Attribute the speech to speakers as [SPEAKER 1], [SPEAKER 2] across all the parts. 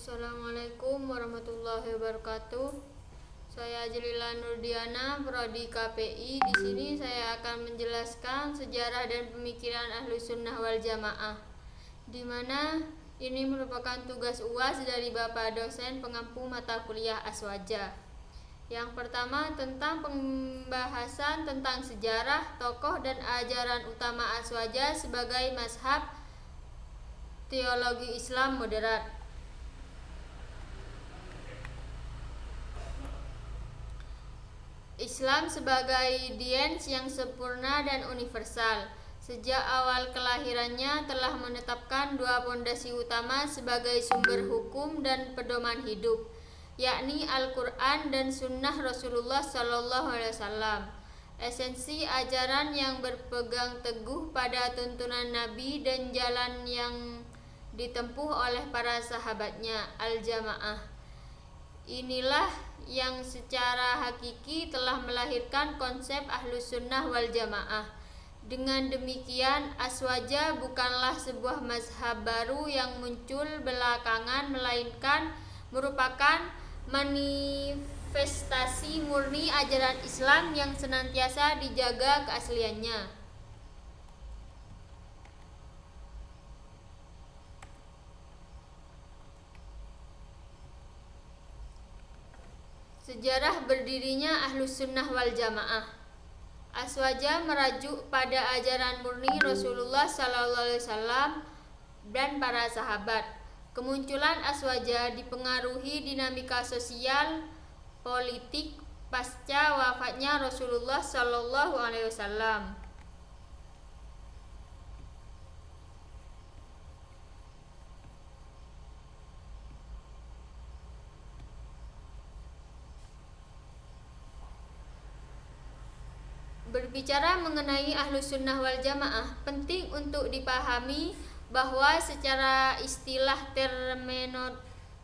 [SPEAKER 1] Assalamualaikum warahmatullahi wabarakatuh. Saya Jelila Nurdiana, Prodi KPI. Di sini saya akan menjelaskan sejarah dan pemikiran Ahlus Sunnah wal Jamaah, di mana ini merupakan tugas UAS dari Bapak dosen pengampu mata kuliah Aswaja. Yang pertama tentang pembahasan tentang sejarah, tokoh dan ajaran utama Aswaja sebagai mazhab teologi Islam moderat. Islam sebagai diyens yang sempurna dan universal. Sejak awal kelahirannya telah menetapkan dua pondasi utama sebagai sumber hukum dan pedoman hidup, yakni Al-Quran dan Sunnah Rasulullah SAW. Esensi ajaran yang berpegang teguh pada tuntunan Nabi dan jalan yang ditempuh oleh para sahabatnya, Al-Jamaah. Inilah yang secara hakiki telah melahirkan konsep Ahlus Sunnah wal Jamaah. Dengan demikian, Aswaja bukanlah sebuah mazhab baru yang muncul belakangan, melainkan merupakan manifestasi murni ajaran Islam yang senantiasa dijaga keasliannya. Sejarah berdirinya Ahlus Sunnah wal Jamaah. Aswaja merajuk pada ajaran murni Rasulullah SAW dan para sahabat. Kemunculan Aswaja dipengaruhi dinamika sosial politik pasca wafatnya Rasulullah SAW. Berbicara mengenai Ahlus Sunnah wal Jamaah, penting untuk dipahami bahwa secara istilah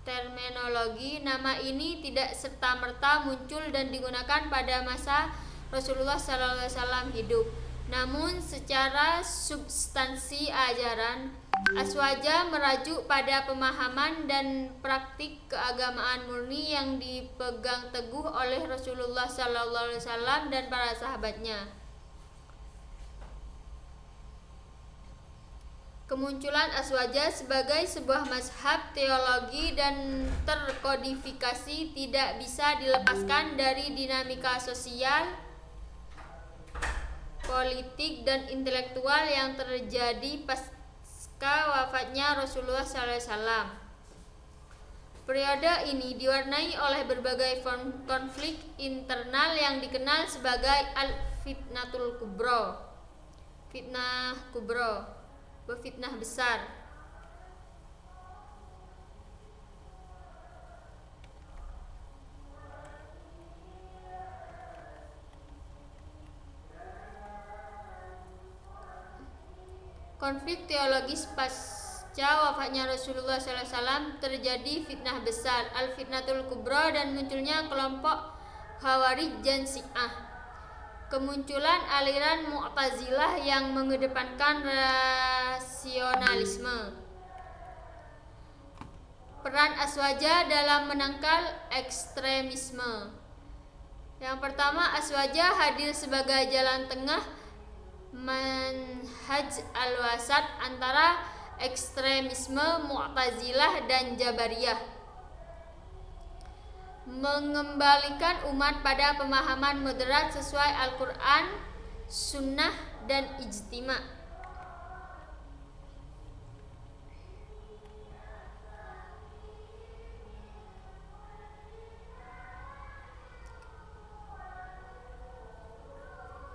[SPEAKER 1] terminologi, nama ini tidak serta-merta muncul dan digunakan pada masa Rasulullah SAW hidup. Namun secara substansi ajaran, Aswaja merajuk pada pemahaman dan praktik keagamaan murni yang dipegang teguh oleh Rasulullah SAW dan para sahabatnya. Kemunculan Aswaja sebagai sebuah mazhab teologi dan terkodifikasi tidak bisa dilepaskan dari dinamika sosial, politik, dan intelektual yang terjadi pasca wafatnya Rasulullah SAW. Periode ini diwarnai oleh berbagai konflik internal yang dikenal sebagai Al-Fitnatul Kubro, fitnah besar. Konflik teologis pasca wafatnya Rasulullah SAW terjadi fitnah besar, Al-Fitnatul Kubro, dan munculnya kelompok Khawarij dan Syiah. Kemunculan aliran Mu'tazilah yang mengedepankan rasionalisme. Peran Aswaja dalam menangkal ekstremisme. Yang pertama, Aswaja hadir sebagai jalan tengah manhaj al-wasat antara ekstremisme Mu'tazilah dan Jabariyah, mengembalikan umat pada pemahaman moderat sesuai Al-Quran, Sunnah, dan Ijtima'.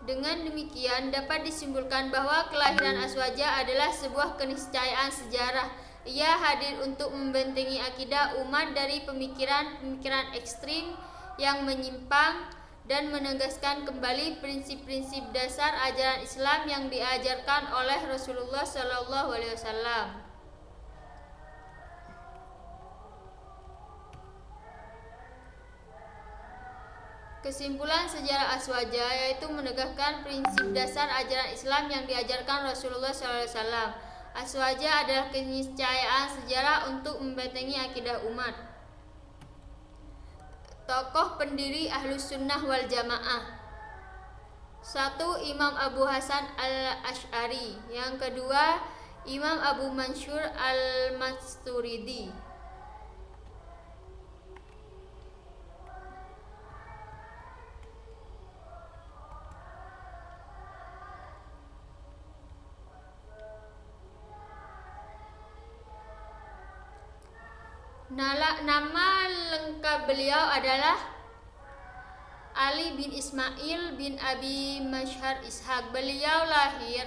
[SPEAKER 1] Dengan demikian dapat disimpulkan bahwa kelahiran Aswaja adalah sebuah keniscayaan sejarah. Ia hadir untuk membentengi akidah umat dari pemikiran ekstrim yang menyimpang dan menegaskan kembali prinsip-prinsip dasar ajaran Islam yang diajarkan oleh Rasulullah SAW. Kesimpulan sejarah Aswaja yaitu menegakkan prinsip dasar ajaran Islam yang diajarkan Rasulullah SAW. Aswaja adalah keniscayaan sejarah untuk membentengi akidah umat. Tokoh pendiri Ahlus Sunnah wal Jamaah. 1. Imam Abu Hasan al-Asy'ari. Yang kedua, Imam Abu Mansur al-Maturidi. Nama lengkap beliau adalah Ali bin Ismail bin Abi Mashhar Ishaq. Beliau lahir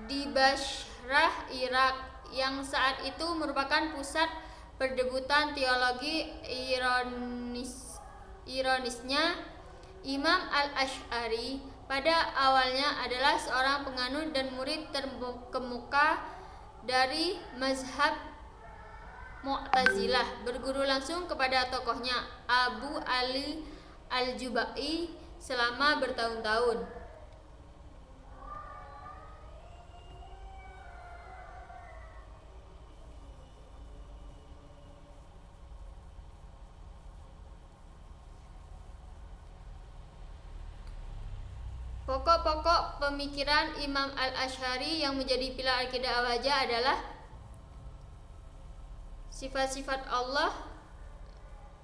[SPEAKER 1] di Bashrah, Irak, yang saat itu merupakan pusat perdebutan teologi. Ironisnya, Imam al-Asy'ari pada awalnya adalah seorang penganut dan murid terkemuka dari mazhab Mu'tazilah, berguru langsung kepada tokohnya Abu Ali al-Jubai selama bertahun-tahun. Pokok-pokok pemikiran Imam al-Asy'ari yang menjadi pilar akidah Ahwadiyah adalah sifat-sifat Allah,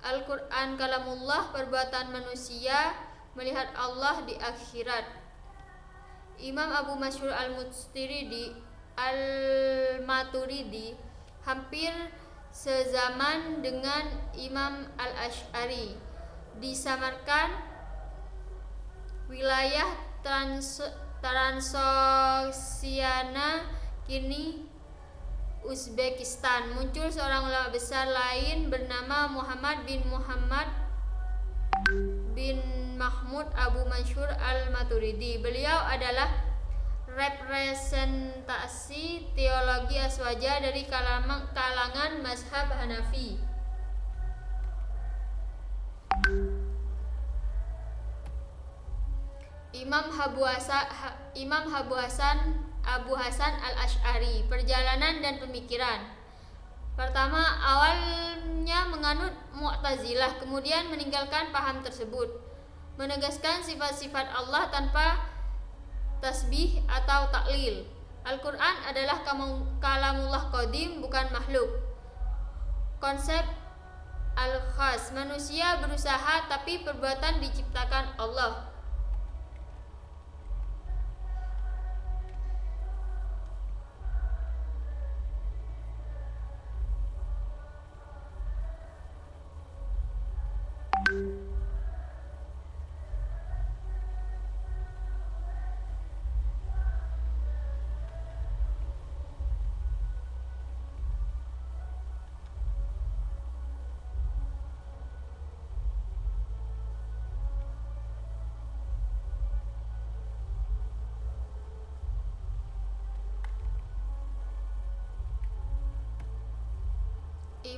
[SPEAKER 1] Al-Quran kalamullah, perbuatan manusia, melihat Allah di akhirat. Imam Abu Mansur al-Maturidi hampir sezaman dengan Imam al-Asy'ari. Disamarkan wilayah Transoksiana, kini Uzbekistan. Muncul seorang ulama besar lain bernama Muhammad bin Mahmud Abu Mansur al-Maturidi. Beliau adalah representasi teologi Aswaja dari kalangan mazhab Hanafi. Imam Abu Hasan al-Asy'ari. Perjalanan dan pemikiran. Pertama, awalnya menganut Mu'tazilah, kemudian meninggalkan paham tersebut, menegaskan sifat-sifat Allah tanpa tasbih atau taklil. Al-Quran adalah kalamullah qadim, bukan makhluk. Konsep al-khas, manusia berusaha tapi perbuatan diciptakan Allah.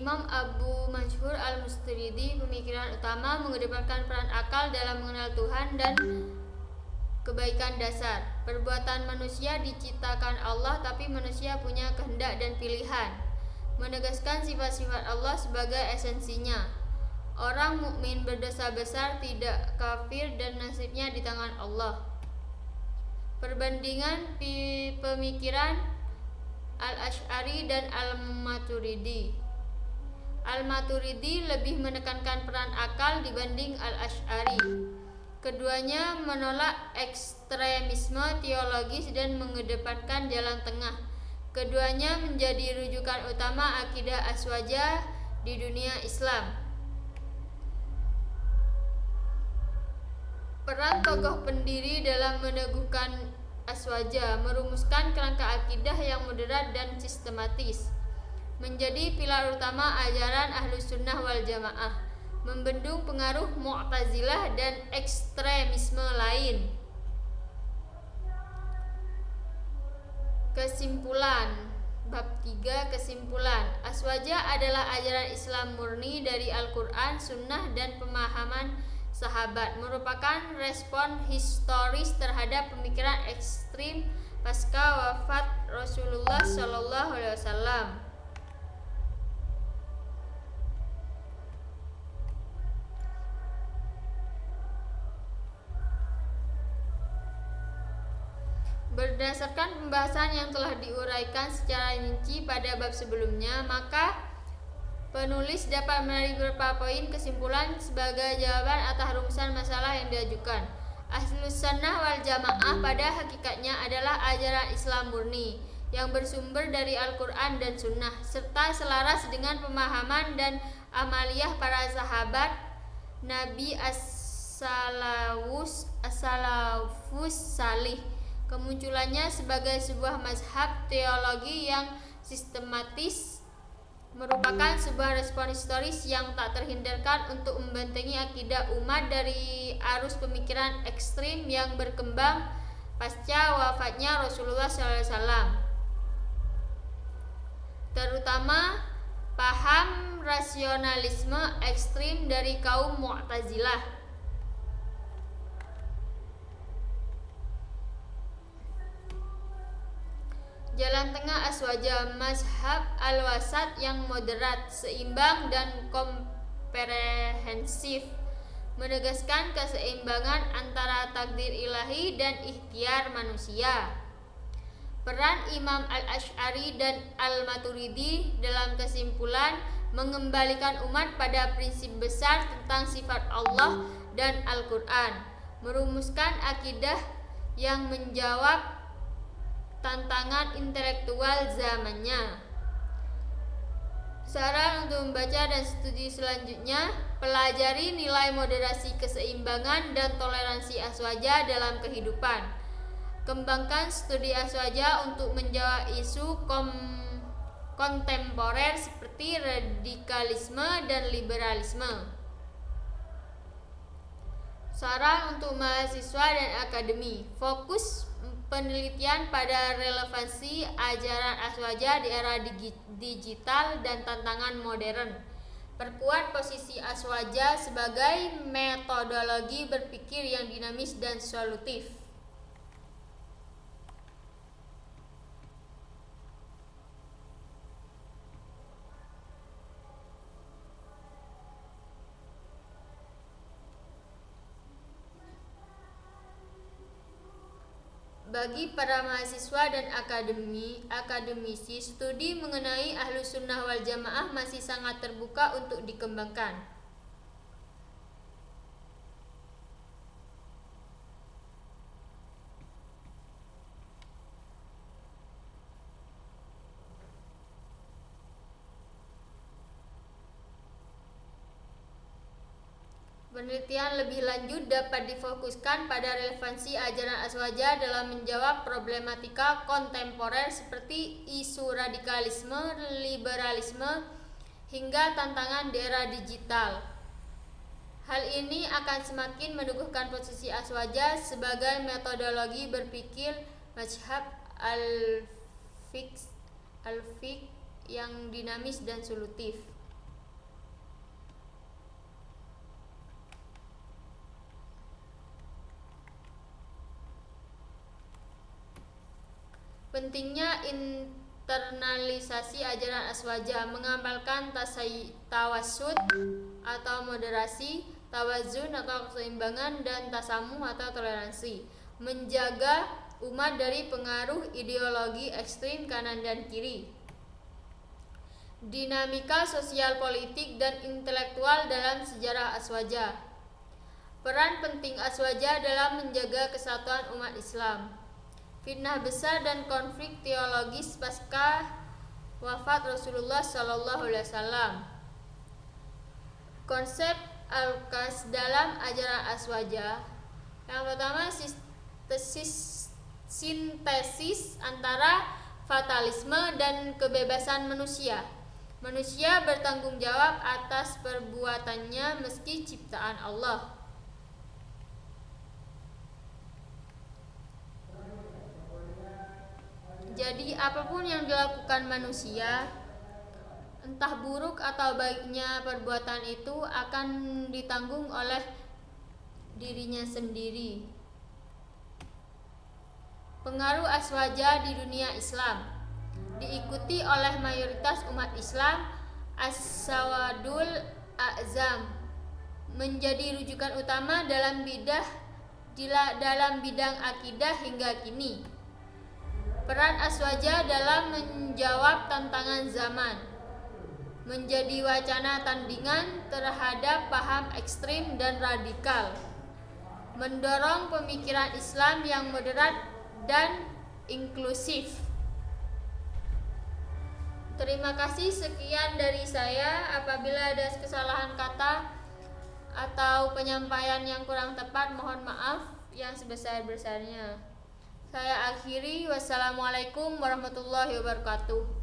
[SPEAKER 1] Imam Abu Mansur al-Maturidi, pemikiran utama mengedepankan peran akal dalam mengenal Tuhan dan kebaikan dasar. Perbuatan manusia diciptakan Allah, tapi manusia punya kehendak dan pilihan. Menegaskan sifat-sifat Allah sebagai esensinya. Orang mukmin berdosa besar, tidak kafir, dan nasibnya di tangan Allah. Perbandingan pemikiran al-Asy'ari dan al-Maturidi. Al-Maturidi lebih menekankan peran akal dibanding al-Asy'ari. Keduanya menolak ekstremisme teologis dan mengedepankan jalan tengah. Keduanya menjadi rujukan utama akidah Aswaja di dunia Islam. Peran tokoh pendiri dalam meneguhkan Aswaja, merumuskan kerangka akidah yang moderat dan sistematis, menjadi pilar utama ajaran Ahlus Sunnah wal Jamaah, membendung pengaruh Mu'tazilah dan ekstremisme lain. Kesimpulan. Bab 3. Kesimpulan. Aswaja adalah ajaran Islam murni dari Al-Quran, Sunnah, dan pemahaman sahabat, merupakan respon historis terhadap pemikiran ekstrim pasca wafat Rasulullah Shallallahu Alaihi Wasallam. Berdasarkan pembahasan yang telah diuraikan secara rinci pada bab sebelumnya, maka penulis dapat menarik beberapa poin kesimpulan sebagai jawaban atas rumusan masalah yang diajukan. Ahlus Sunnah wal Jamaah pada hakikatnya adalah ajaran Islam murni yang bersumber dari Al-Quran dan Sunnah serta selaras dengan pemahaman dan amaliyah para sahabat Nabi as-salafus salih. Kemunculannya sebagai sebuah mazhab teologi yang sistematis merupakan sebuah respon historis yang tak terhindarkan untuk membentengi akidah umat dari arus pemikiran ekstrim yang berkembang pasca wafatnya Rasulullah SAW, terutama paham rasionalisme ekstrim dari kaum Mu'tazilah. Jalan tengah aswaja, mazhab al-wasat yang moderat, seimbang dan komprehensif, menegaskan keseimbangan antara takdir ilahi dan ikhtiar manusia. Peran Imam al-Asy'ari dan al-Maturidi dalam kesimpulan mengembalikan umat pada prinsip besar tentang sifat Allah dan Al-Quran, merumuskan akidah yang menjawab tantangan intelektual zamannya. Saran untuk membaca dan studi selanjutnya: pelajari nilai moderasi, keseimbangan, dan toleransi aswaja dalam kehidupan. Kembangkan studi aswaja untuk menjawab isu kontemporer seperti radikalisme dan liberalisme. Saran untuk mahasiswa dan akademi: fokus penelitian pada relevansi ajaran aswaja di era digital dan tantangan modern. Perkuat posisi aswaja sebagai metodologi berpikir yang dinamis dan solutif. Bagi para mahasiswa dan akademisi, studi mengenai Ahlus Sunnah wal Jamaah masih sangat terbuka untuk dikembangkan. Penelitian lebih lanjut dapat difokuskan pada relevansi ajaran aswaja dalam menjawab problematika kontemporer seperti isu radikalisme, liberalisme, hingga tantangan di era digital. Hal ini akan semakin meneguhkan posisi aswaja sebagai metodologi berpikir mazhab al-fiqh yang dinamis dan solutif. Pentingnya internalisasi ajaran aswaja, mengamalkan tawassut atau moderasi, tawazun atau keseimbangan, dan tasamuh atau toleransi, menjaga umat dari pengaruh ideologi ekstrim kanan dan kiri. Dinamika sosial, politik, dan intelektual dalam sejarah aswaja. Peran penting aswaja dalam menjaga kesatuan umat Islam. Fitnah besar dan konflik teologis pasca wafat Rasulullah Shallallahu Alaihi Wasallam. Konsep al-qas dalam ajaran aswaja. Yang pertama, sintesis antara fatalisme dan kebebasan manusia. Manusia bertanggung jawab atas perbuatannya meski ciptaan Allah. Jadi apapun yang dilakukan manusia, entah buruk atau baiknya perbuatan itu akan ditanggung oleh dirinya sendiri. Pengaruh Aswaja di dunia Islam. Diikuti oleh mayoritas umat Islam, As-Sawadul A'zam menjadi rujukan utama dalam bidang akidah hingga kini. Peran Aswaja dalam menjawab tantangan zaman, menjadi wacana tandingan terhadap paham ekstrim dan radikal, mendorong pemikiran Islam yang moderat dan inklusif. Terima kasih, sekian dari saya. Apabila ada kesalahan kata atau penyampaian yang kurang tepat, mohon maaf yang sebesar-besarnya. Saya akhiri. Wassalamualaikum warahmatullahi wabarakatuh.